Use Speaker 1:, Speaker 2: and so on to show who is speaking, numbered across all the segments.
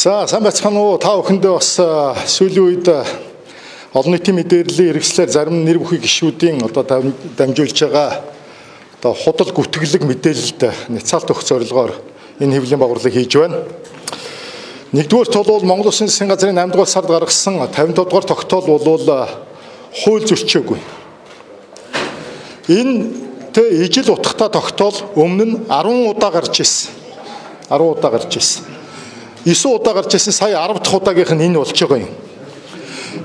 Speaker 1: За сайн байцгаана уу? Та бүхэндээ бас сүүлийн үед олон нийтийн мэдээллийн хэрэгслээр зарим нэр бүхий гишүүдийн дамжуулж байгаа худал гүтгэлэг мэдээлэлд няцаалт өгөх зорилгоор энэ хэвлэлийн байгууллага хийж байна. Нэгдүгээрт бол Монгол Улсын засгийн газрын 8 дугаар сард гаргасан 55 дугаар тогтоол бол хууль зөрчөөгүй. Энэ ижил утгатай тогтоол өмнө нь 10 удаа гарч ирсэн. 10 удаа гарч ирсэн. 9 удаа гарч ирсэн, сая 10 дахь удаагийнх нь энэ болж байгаа юм.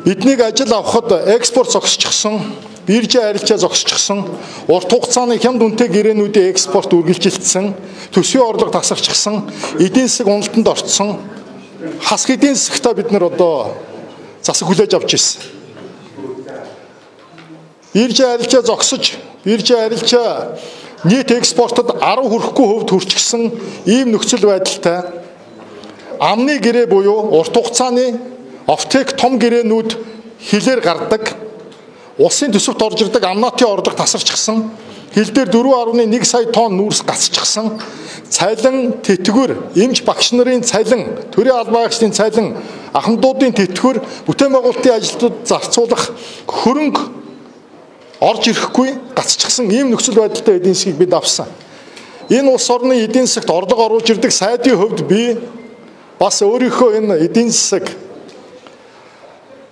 Speaker 1: Биднийг ажил авахд экспорт зогсчихсон, биржийн арилжаа зогсчихсон, урт хугацааны хямд үнэтэй гэрээнүүдийн экспорт үргэлжилсэн, төсвийн орлого тасарчихсан, эдийн засаг уналтанд орцсон, хас эдийн засагтаа бид нар засаг хүлээж авч ирсэн. Биржийн арилжаа зогсож, биржийн арилжаа нийт экспортод 10 хүрэхгүй хувьд хүрчихсэн ийм нөхцөл байдалтай амны гэрээ буюу урт хугацааны офтек том гэрээнүүд хилээр гардаг, улсын төсөвт орж ирдэг амнаатын орлого тасарчихсан, хил дээр 4.1 сая тонн нүүрс гасчихсан, цалин тэтгэвэр, эмч багш нарын цалин, төрийн албаагчдын цалин, ахмадуудын тэтгэвэр, бүтээн байгуулалтын ажилтнууд зарцуулах хөрөнгө орж ирэхгүй гацчихсан ийм нөхцөл байдалтай эдийн засгийг бид авсан. Энэ улс орны эдийн засагт орлого оруулж ирдэг сайдын хувьд би бас өөрийнхөө энэ эдийн засаг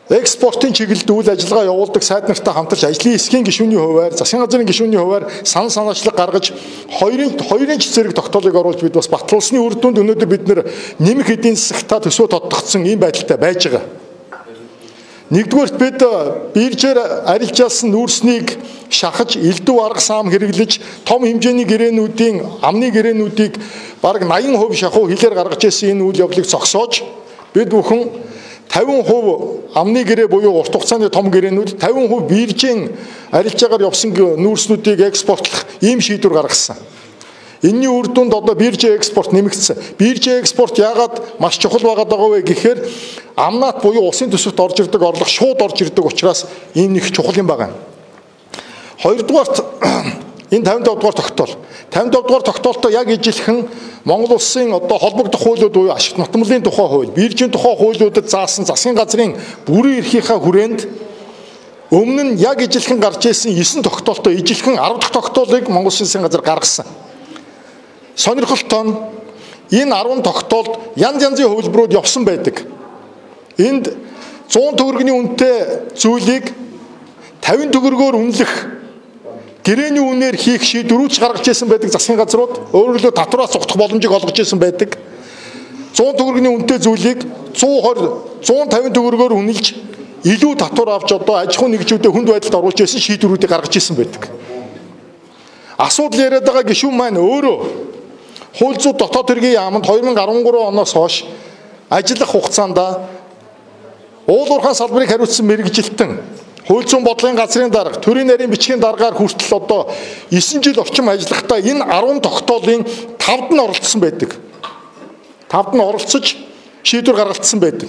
Speaker 1: экспортын чиглэлд үйл ажиллагаа явуулдаг сайд нартай хамтарч ажлын хэсгийн гишүүний хуваар, засгийн газрын гишүүний хуваар санаачлаг гаргаж хоёрын зэрэг тогтоолыг оруулж бид бас батлуулсны үр дүнд өнөөдөр бид нэмэх эдийн засагтаа төсөө тодтогдсон ийм байдалтай байж байгаа. Нэгдүгээрт бид биржээр арилжаалсан нүүрснийг шахаж, элдв арга саам хэрэглэж, том хэмжээний гэрээнүүдийн амны гэрээнүүдийг бараг 80% шахуу хилээр гаргаж ирсэн энэ үйл явдлыг зогсоож, бид бүхэн 50% амны гэрээ буюу урт хугацааны том гэрээнүүд, 50% биржийн арилжаагаар явсан нүүрснүүдийг экспортлох ийм шийдвэр гаргасан. Энэний үр дүнд биржийн экспорт нэмэгдсэн. Биржийн экспорт яагаад маш чухал байгаад байгаа вэ гэхээр амнат буюу улсын төсөвт орж ирдэг орлого шууд орж ирдэг учраас ийм нэг чухал юм байна. Хоёрдугаарт энэ 55 дугаар тогтоол. 55 дугаар тогтоолтой яг ижилхэн Монгол Улсын холбогдох хуулиуд буюу ашигт нотмлын тухай хууль, биржийн тухай хуулиудад заасан засгийн газрын бүрэн эрхийнхаа хүрээнд өмнө нь яг ижилхэн гарч ирсэн 9 тогтоолтой ижилхэн 10 дахь тогтоолыг Монгол Улсын засгийн газар гаргасан. Сонирхолтой нь энэ 10 тогтоолд янз янзын хувилбарууд явсан байдаг. Энд 100 төгрөгийн үнэтэй зүйлийг 50 төгрөгөөр үнэлэх гэрээний үнээр хийх шийдвэрүүд гаргаж ирсэн байдаг засгийн газрууд, өөрөлдөө татвараас зогтох боломжийг олгож ирсэн байдаг. 100 төгрөгийн үнэтэй зүйлийг 150 төгрөгөөр үнэлж илүү татвар авч аж ахуй нэгжүүдэд хүнд байдалд оруулж ирсэн шийдвэрүүдийг гаргаж ирсэн байдаг. Асуудал яриад байгаа гишүүн маань өөрөө хууль зүйн дотоод хэргийн яамд 2013 оноос хойш ажиллах хугацаанд уул уурхай салбарыг хариуцсан мэргэжилтэн хууль зүйн бодлогын газрын дарга, төрийн нарийн бичгийн даргаар хүртэл 9 жил орчим ажиллахдаа энэ 10 тогтоолын 5-д нь оролцсон байдаг. 5-д нь оролцож шийдвэр гаргалтсан байдаг.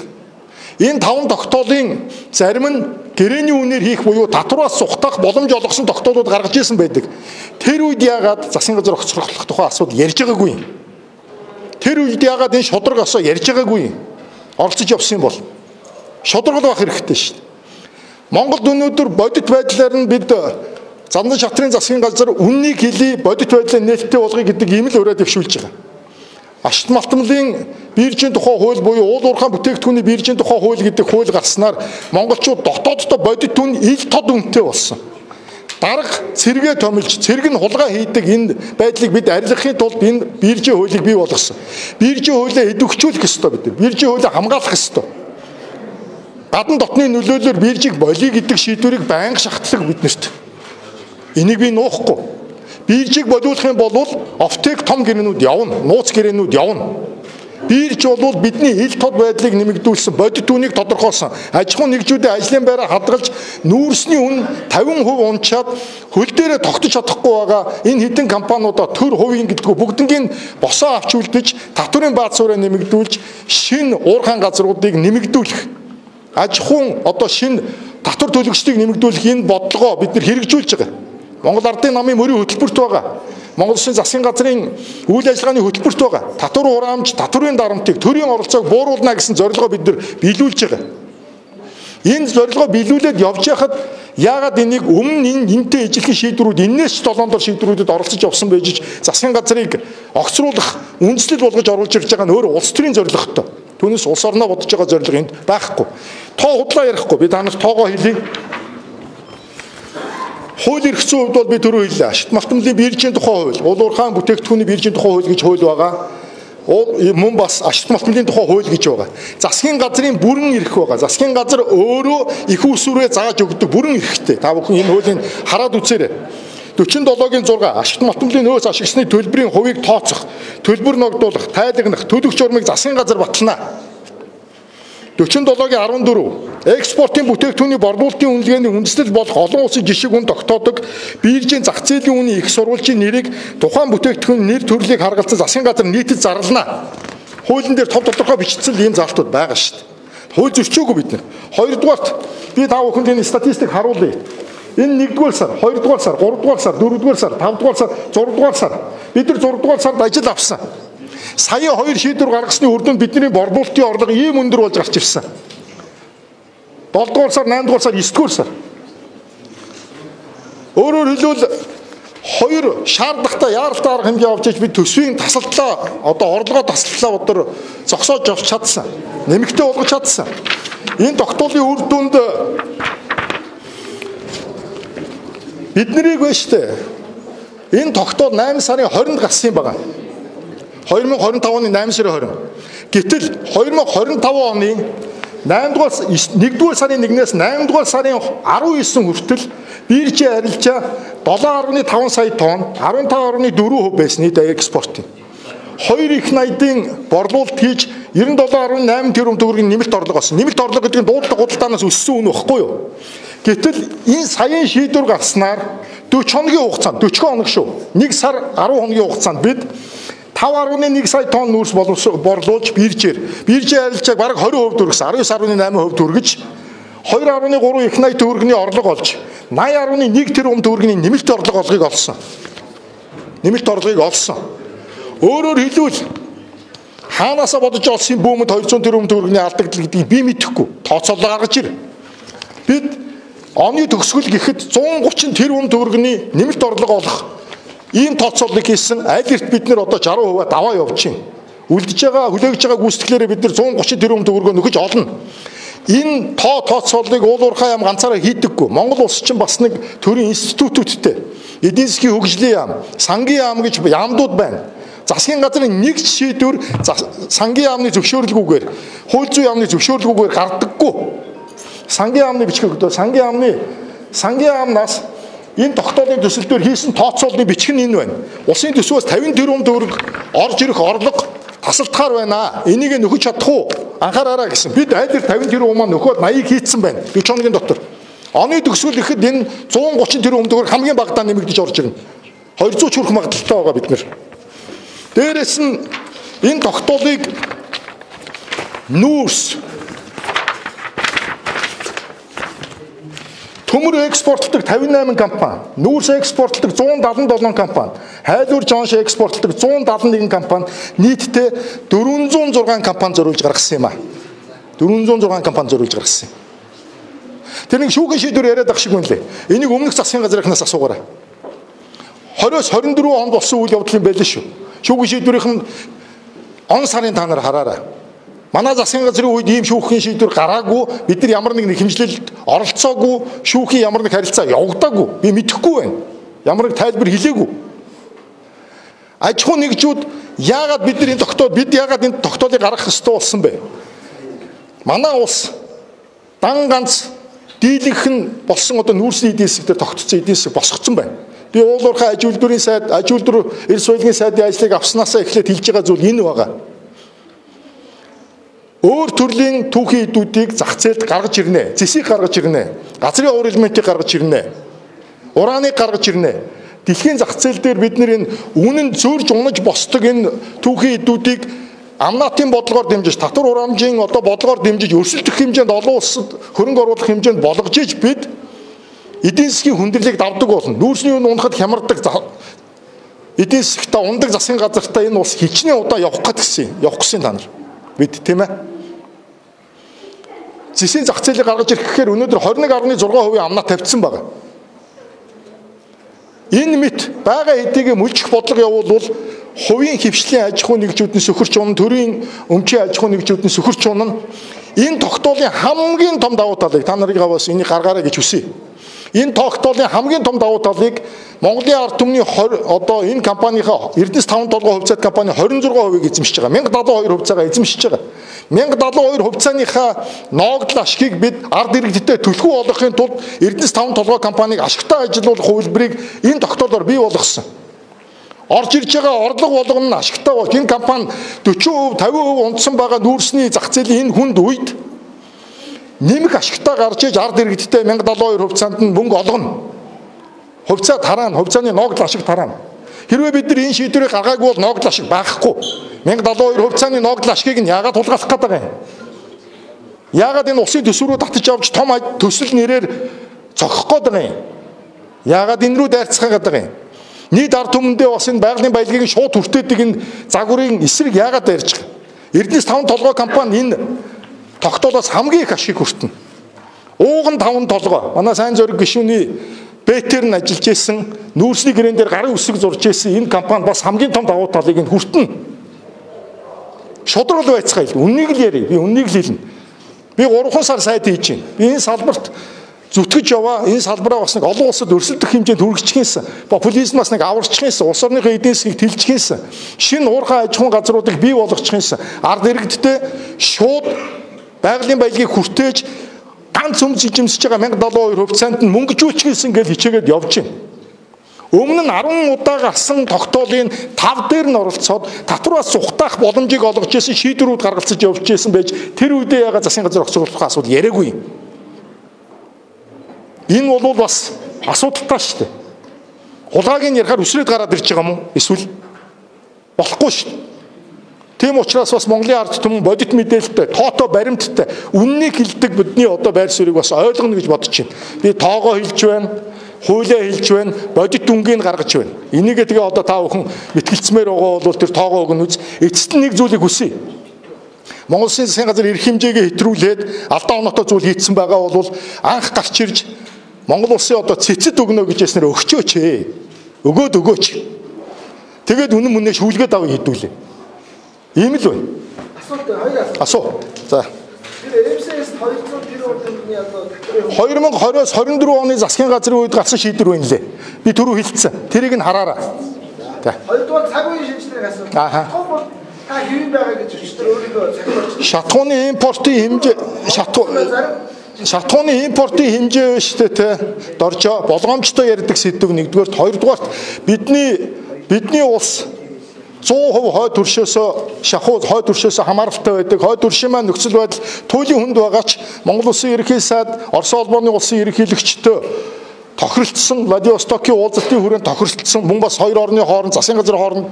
Speaker 1: Энэ 5 тогтоолын зарим нь гэрээний үнээр хийх буюу татвараас сухтах боломж олгосон тогтоолууд гаргаж ирсэн байдаг. Тэр үед яагаад засгийн газар огцроглох тухай асуудал ярьж байгаагүй юм? Тэр үед яагаад энэ шудраг осоо ярьж байгаагүй юм? Оролцож явсан юм бол шудрагл байх хэрэгтэй шүү дээ. Монголд өнөөдөр бодит байдлаар нь бид Зандан шатрын засгийн газар үннийг хэлий, бодит байдлаа нээлттэй болгоё гэдэг ийм л өрөө дэвшүүлж байгаа. Ашигт малтмлын биржийн тухай хууль буюу уул уурхай бүтээгдэхүүний биржийн тухай хууль гэдэг хууль гарснаар монголчууд дотооддоо бодит түн ил тод үнэтэй болсон. Дарга цэргээ томилж, цэрэг нь хулгай хийдэг энэ байдлыг бид арилгахын тулд энэ биржийн хуулийг бий болгосон. Биржийн хуулиа идэвхжүүлэх ёстой бид. Биржийн хуулиа хамгаалах ёстой. Гадна дотны нөлөөллөөр биржийг болиё гэдэг шийдвэрийг байнга шахтлаг биднэрт. Энийг би нуухгүй. Биржийг болиулах юм бол офтек том гэрээнүүд явна, нууц гэрээнүүд явна. Бирж бол бидний ил тод байдлыг нэмэгдүүлсэн, бодит үнийг тодорхойлсон. Аж ахуй нэгжүүдийн ажлын байраа хадгалж нүүрсний үн 50% унчаад хөл дээрээ тогтож чадахгүй байгаа энэ хэдэн компаниудаа төр хувийн гэдгүү бүгднийг босоо авч үлдэж, татварын баазуураа нэмэгдүүлж, шинэ уурхайн газруудыг нэмэгдүүлэх. Аж ахуй шинэ татвар төлөгчдийг нэмэгдүүлэх энэ бодлогоо бид нар хэрэгжүүлж байгаа. Монгол Ардын намын мөрийн хөтөлбөрт байгаа. Монгол Улсын засгийн газрын үйл ажиллагааны хөтөлбөрт байгаа. Татвар хураамж, татварын дарамтыг, төрийн оролцоог бууруулна гэсэн зорилгоо бид нар биелүүлж байгаа. Энэ зорилгоо биелүүлээд явж байхад яагаад энийг өмнө энэтэй ижилхэн шийдвэрүүд энээс 7 дор шийдвэрүүдэд оролцож явсан байж засгийн газрыг огцруулах, үндэслэл болгож оруулж ирж байгаа нь өөр улс төрийн зорилготой. Түүнээс улс орноо бодож байгаа зорилго энд байхгүй. Тоо худлаа ярихгүй. Би танаас тоогоо хэлье. Хууль эрх зүйн хувьд бол би түрүү хэллээ. Ашигт малтмлын биржийн тухай хууль, уул уурхайн бүтээгдэхүүний биржийн тухай хууль гэж хууль байгаа. Мөн бас ашигт малтмлын тухай хууль гэж байгаа. Засгийн газрын бүрэн эрх байгаа. Засгийн газар өөрөө их усүрээ зааж өгдөг бүрэн эрхтэй. Та бүхэн энэ хуулийг хараад үзээрэй. 47-гийн 6 ашигт малтмлын өөс ашигсны төлбөрийн хувийг тооцох, төлбөр ногдуулах, тайлагнах, төлөх журмыг засгийн газар батлана. 47-гийн 14 экспортын бүтээгдэхүүний борлуулалтын үнэлгээний үндэслэл болох олон улсын жишг үн тогтоодог биржийн зах зээлийн үнийн их сурвалжийн нэрийг тухайн бүтээгдэхүүний нэр төрлийг харгалзан засгийн газар нийтэд зарлана. Хуулийн дээр тов тодорхой бичсэн ийм залтууд байгаа шүү дээ. Хууль зөрчөөгүй бид нар. Хоёрдугаарт би та бүхэнд энэ статистик харуулъя. Энэ 1-р сар, 2-р сар, 3-р сар, 4-р сар, 5-р сар, 6-р сар бид нар 6-р сард ажил авсан. Сая 2 шийдвэр гаргасны үр дүнд бидний борлуулалтын орлого ийм өндөр болж гарч ирсэн. 7-р сар, 8-р сар, 9-р сар. Өөрөөр хэлбэл 2 шаардлагатай яаралтай арга хэмжээ авч иж бид төсвийн тасалдлаа, одоо орлогоо тасалдлаа өдөр зогсоож авч чадсан. Нэмэгтэй болгож чадсан. Энэ тогтоолын үр дүнд биднийг байж тээ. Энэ тогтоол 8 сарын 20-нд гарсан юм байна. 2025 оны 8 сарын 20. Гэтэл 2025 оны 1-р сарын 1-ээс 8-р сарын 19 хүртэл биржийн арилжаа 7.5 сая тонн 15.4% байсан нийт экспортын. 2 их найдын борлуулалт хийж 97.8 тэрбум төгрөгийн нэмэлт орлого олсон. Нэмэлт орлого гэдэг нь дуудлага худалдаанаас өссөн үн багхгүй юу? Гэтэл энэ саяын шийдвэр гарснаар 40 хоногийн хугацаанд 40 хоног шүү. 1 сар 10 хоногийн хугацаанд бид 5.1 сая тонн нүүрс борлуулж биржийн арилжааг бараг 20% төргсөн. 19.8% төргөж 2.3 их найд төгрөгийн орлого олж 80.1 тэрбум төгрөгийн нэмэлт орлого олгыг олсон. Нэмэлт орлогыг олсон. Өөрөөр хэлбэл хаанаасаа бодож олсон бүүмэд 200 тэрбум төгрөгийн алдагдал гэдгийг би мэдэхгүй. Тооцоолоо гаргаж ир. Бид оны төгсгөл гэхэд 130 тэрбум төгрөгийн нэмэлт орлого олох ийм тооцоолыг хийсэн. Аль эрт бид нар одоо 60% даваа явж байна. Үлдэж байгаа, хүлээгж байгаа гүйцэтгэлээрээ бид нар 130 тэрбум төгрөгөө нөхөж олно. Энэ тооцоолыг уул уурхай яам ганцаараа хийдэггүй. Монгол улс чинь бас нэг төрийн институтүүдтэй. Эдийн засгийн хөгжлийн яам, сангийн яам гэж яамдууд байна. Засгийн газрын нэгж шийдвэр сангийн яамны зөвшөөрлгүйгээр, хууль зүйн яамны зөвшөөрлгүйгээр гардаггүй. Сангийн яамны бичиг өгдөө, сангийн яамнаас энэ тогтоолын төсөлдөр хийсэн тооцоолны бичиг нь энэ байна. Улсын төсвөөс 50 тэрбум төгрөг орж ирэх орлого тасалдахаар байна. Энийг нөхөж чадах уу? Анхаараарай гэсэн. Бид аль 50 тэрбум маань нөхөд 80 хийцэн байна. 40 хоногийн дотор. Оны төгсгөл ихэд энэ 130 тэрбум төгрөг хамгийн багадаа нэмэгдэж орж ирнэ. 200 ч хүрэх магадлалтай байгаа бид нэр. Дээрээс нь энэ тогтоолыг нүүрс төмөр экспортлдог 58 компани, нүүрс экспортлдог 177 компани, хайлуур жонш экспортлдог 171 компани, нийтдээ 406 компани зориулж гаргасан юм а. 406 компани зориулж гаргасан. Тэр нэг шүүхийн шийдвэр яриад ах шиг байна лээ. Энийг өмнөх засгийн газрынхнаас асуугаарай. 20-с 24 онд болсон үйл явдал юм байл шүү. Шүүхийн шийдвэрийнх нь он сарын та нар хараарай. Манай засгийн газрын үед ийм шүүхийн шийдвэр гараагүй, бид нар ямар нэг хэмжлэлд оролцоогүй, шүүхийн ямар нэг харилцаа явагдаагүй. Би мэдэхгүй байна. Ямар нэг тайлбар хэлээгүй. Аж ахуй нэгжүүд яагаад бид яагаад энэ тогтоолыг гаргах ёстой болсон бэ? Манай улс дан ганц дийлэнх нь болсон одоо нүүрсний эдийн засаг дээр тогтцсон эдийн засаг босгоцсон байна. Би уул уурхай аж үйлдвэрийн сайд, аж үйлдвэр эрс соёлын сайдын ажлыг авснаасаа эхлээд хэлж байгаа зүйл энэ байгаа. Өөр төрлийн түүхийн эдүүдийг зах зээлд гаргаж ирнэ. Зэсийг гаргаж ирнэ. Газрын уур элементийг гаргаж ирнэ. Урааныг гаргаж ирнэ. Дэлхийн зах зээл дээр бид нэр энэ үнэн зөрж унаж босдог энэ түүхийн эдүүдийг амнаатын бодлогоор дэмжиж, татвар хураамжийн одоо бодлогоор дэмжиж, өрсөлдөх хэмжээнд олон улсад хөрөнгө оруулах хэмжээнд болгож иж бид эдийн засгийн хүндрэлийг давдаг болно. Нүүрсний үн унахад хямардаг. эдийн засгтаа ундаг засгийн газартаа энэ улс хичнээн удаа явах гэсэн та нар. Бид тийм ээ. Зэсийн зах зээлийг гаргаж ирэх гэхээр өнөөдөр 21.6% амнаа тавьчихсан байна. Энэ мэт байгаа хэдийг мүлжих бодлого явуулвал хувийн хөвшлийн аж ахуй нэгжүүдийн сөхөрч унан, төрийн өмчийн аж ахуй нэгжүүдийн сөхөрч унан энэ тогтоолын хамгийн том давуу талыг та нарыг бас энийг гаргаарай гэж хүсье. Энэ тогтоолын хамгийн том давуу талыг Монголын ард түмний одоо энэ компанийнхаа Эрдэнэс 5 толгой хувьцаат компани 26% эзэмшиж байгаа. 1072 хувьцаагаа эзэмшиж байгаа. 1072 хувьцааныхаа ноогдол ашгийг бид ард иргэдтэй төлхөө болгохын тулд Эрдэнэс 5 толгой компанийг ашигтай ажилуулах хувилбарыг энэ тогтоолоор бий болгосон. Орж ирж байгаа орлого болгоно нь ашигтай болж энэ компани 40%, 50% унтсан байгаа нүүрсний зах зээлийн энэ хүнд үед нэмэх ашигтай гарч иж ард иргэдтэй 1072 хувьцаанд нь мөнгө олгоно. Хувьцаа тараана, хувьцааны ноогдол ашиг тараана. Хэрвээ бид нар энэ шийдвэрийг гаргаагүй бол ноогдол ашиг байхгүй. 1072 хувьцааны ноогдол ашгийг нь яагаад тулгаалах гэдэг юм? Яагаад энэ улсын төсвөрөө татаж авч том төсөл нэрээр цогцох гэдэг юм? Яагаад энэ рүү дайрцах гэдэг юм? Нийт ард түмэндээ бас энэ байгалийн баялагийг шууд хүртээдэг энэ загварын эсрэг яагаад дайрч байгаа? Эрдэнэс 5 толгой компани энэ тогтоолоос хамгийн их ашиг хүртэнэ. Ууган 5 толгой. Манай сайн зориг гишүүний Бэтэр нь ажиллаж исэн, нүүрсний гэрэн дээр гарын үсэг зурж исэн энэ компани бас хамгийн том давуу талыг нь хүртэнэ. Шудрал байцгаая. Үннийг л ярив. Би үннийг л хэлнэ. Би 3 сар сайд хийж байна. Би энэ салбарт зүтгэж яваа. Энэ салбараа бас нэг олон улсад өрсөлдөх хэмжээнд хүргэчихсэн. Популизмаас нэг аварчихсан. Улс орныхоо эдийн засгийг тэлжчихсэн. Шинэ уурхай аж ахуйн газруудыг бий болгочихсан. Ард иргэдтэй шууд байгалийн баялагийг хүртээж ганц өмч эзэмсэж байгаа 1072 хувьцаанд нь мөнгөжүүлчихсэн гэж хичээгээд явж байна. Өмнө нь 10 удаа гарсан тогтоолын 5 дээр нь оролцоод татвараас ухтаах боломжийг олгож ирсэн шийдвэрүүд гаргалцаж явж ирсэн байж тэр үедээ яга засгийн газар огцруулах асуудал яриаггүй. Энэ бол бас асуудалтай шүү дээ. Хулгайг нь ярихаар өсрээд гараад ирж байгаа юм уу? Эсвэл болохгүй шүү дээ. Тийм учраас бас Монголын ард түмэн бодит мэдээлэлтэй, тоотой баримттай, үннийг хэлдэг бидний одоо байр суурийг бас ойлгоно гэж бодож байна. Би тоогоо хэлж байна, хуулиа хэлж байна, бодит дүнгийг гаргаж байна. Энийг тэгээ одоо та бүхэн мэтгэлцмээр байгаа бол тэр тоогоо өгнө үз. Эцэст нь нэг зүйлийг хүсье. Монгол Улсын засгийн газар эрх хэмжээгээ хэтрүүлээд алдаа оноотой зүйл хийцэн байгаа бол анх гарч ирж Монгол Улсын одоо цэцэд өгнө гэж яснаар өгчөөч ээ. Өгөөд өгөөч. Тэгээд үнэн мөнөө шүүлгээд авъя хэдүүлээ. Ийм л байна. Асуулт. За. Тэр МСС 200 тэрбум төгрөгийн одоо 2020-оос 24 оны засгийн газрын үед гарсан шийдвэр байна лээ. Би түрүү хэлсэн. Тэрийг нь хараарай. За. Хоёрдугаар цаг үеийн шинжилгээг асуух. Та хэвэн байгаа гэж өчтөр өөрийгөө захиалж. Шатхууны импортын хэмжээ шатхууны импортын хэмжээ шүү дээ те. Доржоо болгоомжтой ярьдаг сэдв нэгдүгээр, хоёрдугаарт бидний улс 100% хойд төршөөсөө шахуу хойд төршөөсөө хамааралтай байдаг. Хойд төршийн маань нөхцөл байдал туйлын хүнд байгаач Монгол Улсын ерөнхий сайд Орос улбооны улсын ерөнхийлөгчтэй тохиролцсон Владивостокийн уулзалтын хүрээнд тохиролцсон мөн бас хоёр орны хооронд засгийн газрын хооронд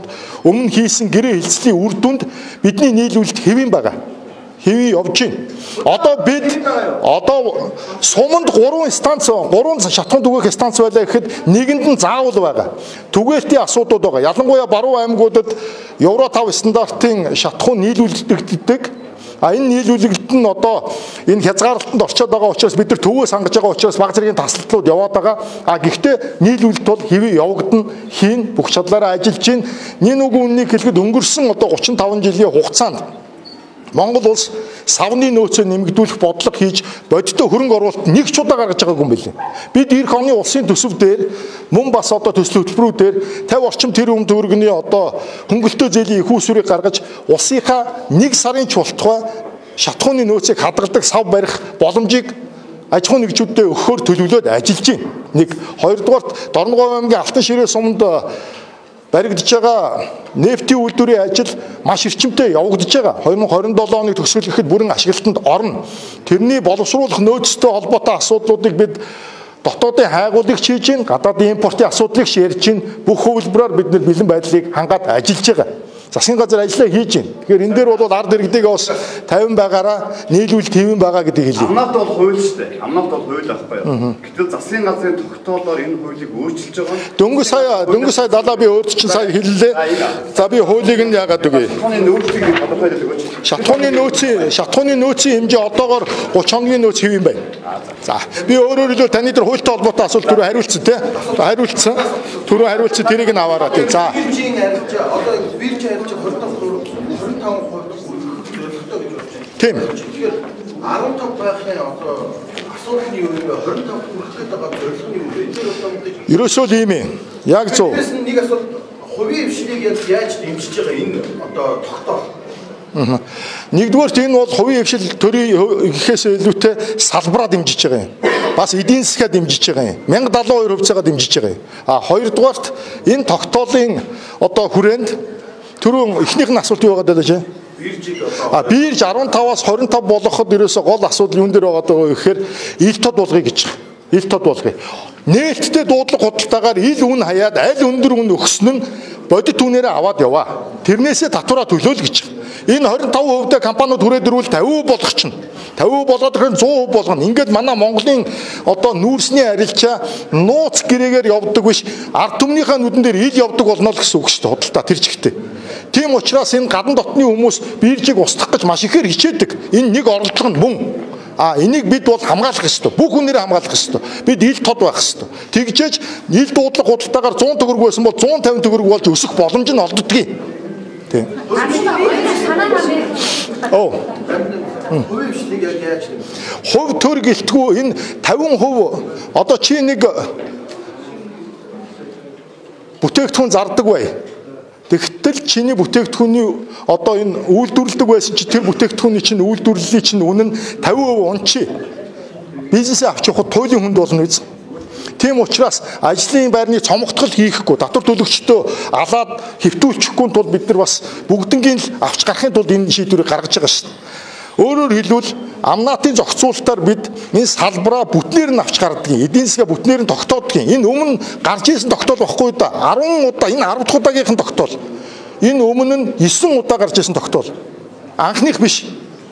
Speaker 1: өмнө хийсэн гэрээ хэлцлийн үр дүнд бидний нийлүүлэлт хэвэн байгаа. Хэвэн явж байна. Одоо суманд 3 станц, 3 шатхуун түгээх станц байлаа гэхэд нэгэнд нь заавал байгаа. Түгээлийн асуудууд байгаа. Ялангуяа баруун аймагуудад Евро 5 стандартын шатхуун нийлүүлэгддэг. Энэ нийлүүлэгт нь одоо энэ хязгаарлалтанд орчоод байгаа учраас бид нар төвөө сангаж байгаа учраас баг зэргийн тасалдлууд яваад байгаа. Гэхдээ нийлүүлэлт бол хэвээ явагдана, хийн бүх чадлаараа ажиллаж байна. Нин үг үннийг хэлэхэд өнгөрсөн одоо 35 жилийн хугацаанд Монгол улс савны нөөцөө нэмэгдүүлэх бодлого хийж бодиттой хөрөнгө оруулалт нэг ч удаа гаргаж байгаагүй юм билээ. Бид эх оны улсын төсөв дээр мөн бас одоо төсөл хөтөлбөрүүдээр 50 орчим тэрбум төгрөгийн одоо хөнгөлтөө зээлийн их усүрийг гаргаж улсынхаа 1 сарын чултгай шатхууны нөөцийг хадгалдаг сав барих боломжийг аж ахуйн нэгжүүдэд өгөхөөр төлөвлөд ажиллаж байна. Нэг хоёрдугаарт Дорногов аймгийн Алтан ширээ суманд баригдаж байгаа нефтийн үйлдвэрийн ажил маш эрчимтэй явагдаж байгаа. 2027 оныг төгсгөлөхэд бүрэн ашиглалтанд орно. Тэрний боловсруулах нөөцтэй холбоотой асуудлуудыг бид дотоодын хайгуулыг хийж гин, гадаадын импортын асуудлыг ярьж гин, бүх хувилбараар бид нар бэлэн байдлыг хангаад ажиллаж байгаа. Засгийн газар ажиллаа хийж байна. Тэгэхээр энэ дээр бол ард иргэдээ бас 50 байгаараа нийлүүл твэн байгаа гэдгийг хэлье.
Speaker 2: Амнаад бол хууль шүү дээ. Амнаад бол хууль байхгүй юу? Гэтэл засгийн газрын тогтоолоор энэ хуулийг өөрчилж байгаа.
Speaker 1: Дөнгөж сая далаа би өөрт чинь сая хэллээ. За би хуулийг нь яагаад үгүй. Шатхууны нөөцийн хэмжээ одоогоор 30 хоногийн нөөц хэв юм байна. За би өөрөөр хэлбэл таны дээр хуультай холбоотой асуулт түрүү хариулсан тий. Хариулсан. Түрүү хариулсан тэрийг нь аваарай тий. За. Тийм.
Speaker 3: 15 байхын одоо асуудлын юу вэ? 25 хүрэх гэдэг байгаа зорилго юу вэ?
Speaker 1: Ерөөсөө л ийм юм. Яг зөв.
Speaker 3: Нэг асуулт хувийн хвшлийг яаж дэмжиж байгаа энэ одоо тогтоол.
Speaker 1: Нэгдүгээрт энэ бол хувийн хвшил төрийн гэхээс илүүтэй салбараа дэмжиж байгаа юм. Бас эдийн засгаа дэмжиж байгаа юм. 1072%-аар дэмжиж байгаа юм. Хоёрдугаарт энэ тогтоолын одоо хүрээнд түрүүн эхнийх нь асуулт юу байгаа даа бирж 15-аас 25 болгоход ерөөсө гол асуудал юун дээр байгаа гэхээр ил тод болгоё гэж. Ил тод болгоё. Нээлттэй дуудлага худалдаагаар ил үн хаяад аль өндөр үн өгсөн нь бодит үнээрээ аваад яваа. Тэрнээсээ татвараа төлөөл гэж. Энэ 25% компаниуд хүрээд ирвэл 50% болгох чинь. 50% болоод ирэхээр 100% болгоно. Ингээд манай Монголын одоо нүүрсний арилжаа нууц гэрээгээр явдаг биш ард түмнийхээ нүдэн дээр ил явдаг болно л гэсэн үг шүү дээ. Худалдаа тэр чигтээ. Тийм учраас энэ гадна дотны хүмүүс биржийг устгах гэж маш ихээр хичээдэг. Энэ нэг оролдлого нь мөн. Энийг бид бол хамгаалах ёстой. Бүх үнээр хамгаалах ёстой. Бид ил тод байх ёстой. Тэгжээж ил дуудлага худалдаагаар 100 төгрөг байсан бол 150 төгрөг болж өсөх боломж нь олддгийг. Тийм.
Speaker 3: Хувийн хвшлийг яаж юм?
Speaker 1: Хувь төр гэлтгүү энэ 50% одоо чи нэг бүтээгдэхүүн зардаг бай. Тэгтэл чиний бүтээгдэхүүний одоо энэ үйлдвэрлэдэг байсан чи тэр бүтээгдэхүүний чинь үйлдвэрлэлийн чинь үнэ нь 50% унчи. Бизнесээ авч явахад туйлын хүнд болно биз. Тийм учраас ажлын байрны цомогтгол хийхгүй, татвар төлөгчдөө алаад хэвтүүлчихгүй тул бид нар бас бүгднгийн авч гарахын тулд энэ шийдвэрийг гаргаж байгаа шүү дээ. Өөрөөр хэлбэл амнаатын зохицуулалтаар бид энэ салбараа бүтнээр нь авч гардаг. Эдийн засгаа бүтнээр нь тогтоодог. Энэ өмнө гарч ирсэн тогтоол багхгүй да. 10 удаа энэ 10 дахь удаагийнхан тогтоол. Энэ өмнө нь 9 удаа гарч ирсэн тогтоол. Анхных биш.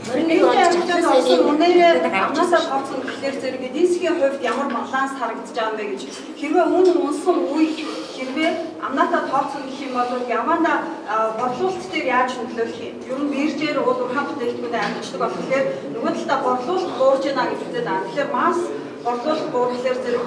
Speaker 4: Үнээрээ амнасаа тооцсон гэхлээр зэрэг эдийн засгийн хувьд ямар баланс харагдаж байгаа юм бэ гэж хэрвээ үнэн унсан үе хэрвээ амнаатаа тооцсон гэх юм бол явандаа борлуулалт дээр яаж нөлөөлөх юм? Ер нь биржээр уул уурхай бүтээгдэхүүнээ амжилтдаг болохоор нөгөө талдаа борлуулалт буурж байна гэж үзээд байгаа. Тэгэхээр масс борлуулалт буурахлаар зэрэг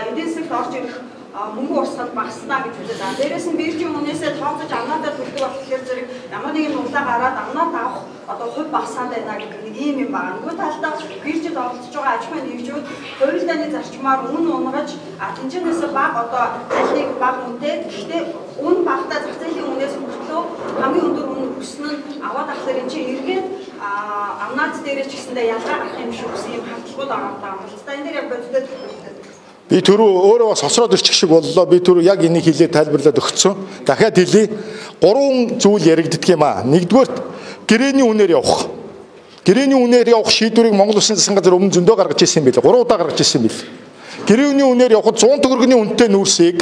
Speaker 4: эдийн засагт орж ирэх мөнгө урсгал багаснаа гэж үзээд байгаа. Дээрээс нь биржийн үнээсээ тооцож амнаатаа төлдөг болохоор зэрэг ямар нэгэн улаа гараад амнаат авах одоо хувь багасаад байна гэх нэг ийм юм байна. Нөгөө талдаа биржид оролцож байгаа аж ахуйн нэгжүүд хувийн дааны зарчмаар үн унгаж тэнцэнээс бага одоо алийг бага үнэтэй гэхдээ үн багтаа зах зээлийн үнээс мөртлөө хамгийн өндөр үн өснө нь аваад ахлаар энэ чинь эргээд амнаат дээрээ ч гэсэндээ ялгаа гарах юм шиг гэсэн юм хандлагууд байгаа юм байна. Энэ дээр яг бодиттой
Speaker 1: би түрүү өөрөө бас сосроод ирчих шиг боллоо. Би түрүү яг энийг хэлээ тайлбарлаад өгсөн. Дахиад хэлье. 3 зүйл яригддаг юм аа. Нэгдүгээрт гэрээний үнээр явах. Гэрээний үнээр явах шийдвэрийг Монгол Улсын засгийн газар өмнө зөндөө гаргаж ирсэн юм билээ. 3 удаа гаргаж ирсэн юм билээ. Гэрээний үнээр явахад 100 төгрөгийн үнэтэй нүүрсийг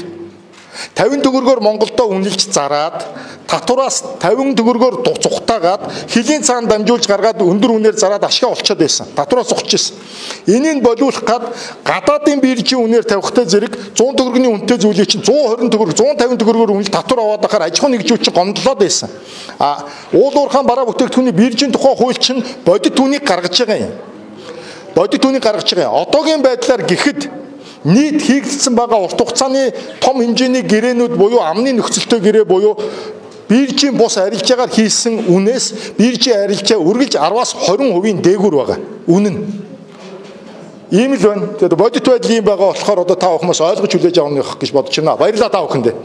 Speaker 1: 50 төгрөгөөр Монголдо үнэлж зараад татвараас 50 төгрөгөөр цухтаагаад хилийн цаана дамжуулж гаргаад өндөр үнээр зараад ашгаа олцоод байсан. Татвараас цухаж байсан. Энийг болиулах гад гадаадын биржийн үнээр тавихтай зэрэг 100 төгрөгийн үнэтэй зүйлийг чинь 120 төгрөг 150 төгрөгөөр үнэл татвар аваад ахаар аж ахуйн нэгжүүд чинь гомдлоод байсан. Уул уурхайн бараа бүтээгдэхүүний биржийн тухай хууль чинь бодит түүнийг гаргаж байгаа юм. Бодит түүнийг гаргаж байгаа. Одоогийн байдлаар гэхэд нийт хийгдсэн байгаа урт хугацааны том хэмжээний гэрээнүүд буюу амны нөхцөлтэй гэрээ буюу биржийн бус арилжаагаар хийсэн үнээс биржийн арилжаа үргэлж 10-аас 20% дээгүүр байгаа. Үнэн. Ийм л байна. Тэгээд бодит байдал ийм байгаа болохоор одоо та бүхэн ойлгож хүлээж авах гэж бодож байна. Баярлалаа та бүхэндээ.